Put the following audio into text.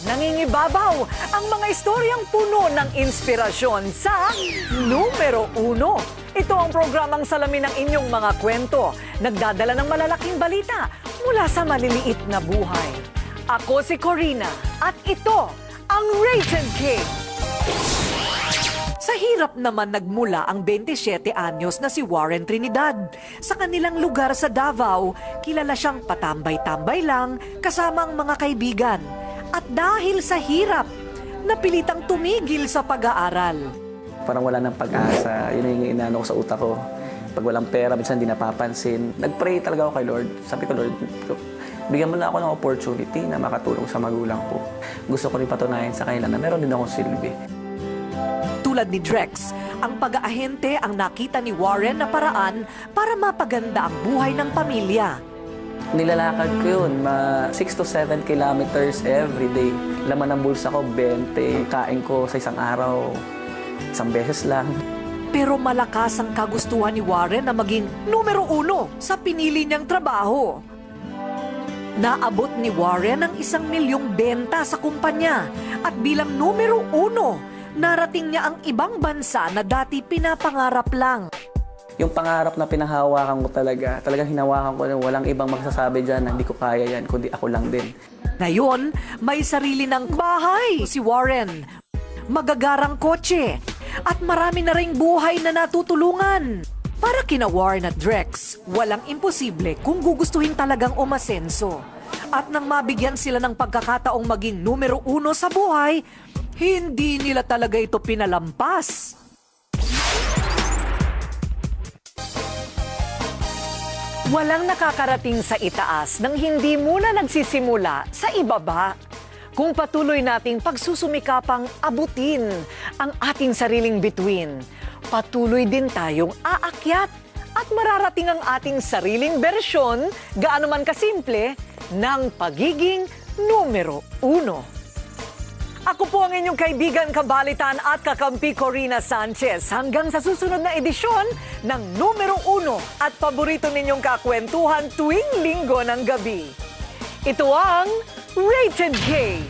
nangingibabaw ang mga istoryang puno ng inspirasyon sa Numero Uno. Ito ang programang salamin ng inyong mga kwento. Nagdadala ng malalaking balita mula sa maliliit na buhay. Ako si Corina at ito ang Rated K. Sa hirap naman nagmula ang 27 anyos na si Warren Trinidad. Sa kanilang lugar sa Davao, kilala siyang patambay-tambay lang kasama ang mga kaibigan. At dahil sa hirap, napilitang tumigil sa pag-aaral. Parang wala ng pag-asa, yun yung inaano ko sa utak ko. Pag walang pera, minsan di napapansin. Nag-pray talaga ako kay Lord. Sabi ko, Lord, bigyan mo na ako ng opportunity na makatulong sa magulang ko. Gusto ko rin patunayan sa kanila na meron din akong silbi. Tulad ni Drex, ang pag-aahente ang nakita ni Warren na paraan para mapaganda ang buhay ng pamilya. Nilalakad ko yun, 6 to 7 kilometers every day. Laman ng bulsa ko, 20. Kain ko sa isang araw, isang beses lang. Pero malakas ang kagustuhan ni Warren na maging numero uno sa pinili niyang trabaho. Naabot ni Warren ang 1 milyong benta sa kumpanya at bilang numero uno, narating niya ang ibang bansa na dati pinapangarap lang. Yung pangarap na pinahawakan ko talagang hinawakan ko na walang ibang magsasabi dyan na hindi ko kaya yan, kundi ako lang din. Ngayon, may sarili ng bahay si Warren, magagarang kotse, at marami na ring buhay na natutulungan. Para kina Warren at Drex, walang imposible kung gugustuhin talagang umasenso. At nang mabigyan sila ng pagkakataong maging numero uno sa buhay, hindi nila talaga ito pinalampas. Walang nakakarating sa itaas nang hindi muna nagsisimula sa ibaba. Kung patuloy nating pagsusumikapang abutin ang ating sariling bituin, patuloy din tayong aakyat at mararating ang ating sariling bersyon, gaano man kasimple, ng pagiging numero uno. Ako po ang inyong kaibigan, kabalitan at kakampi Corina Sanchez. Hanggang sa susunod na edisyon ng Numero Uno at paborito ninyong kakwentuhan tuwing linggo ng gabi. Ito ang Rated K.